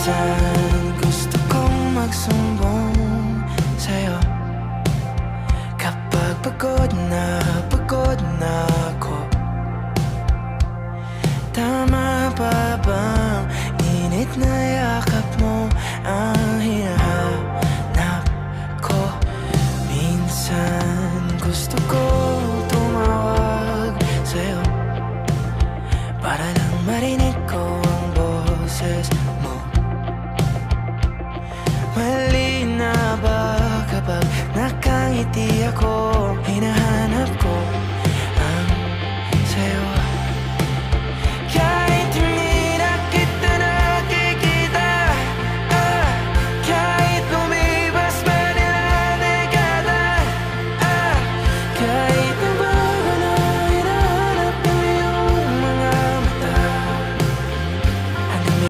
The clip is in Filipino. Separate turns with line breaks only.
Minsan gusto kong magsumbong sa'yo kapag pagod na ako. Tama pa bang init na yakap mo ang hinahanap ko? Minsan gusto ko tumawag sa'yo para lang marinig ko ang boses mo. Mali na ba kapag nakangiti ako?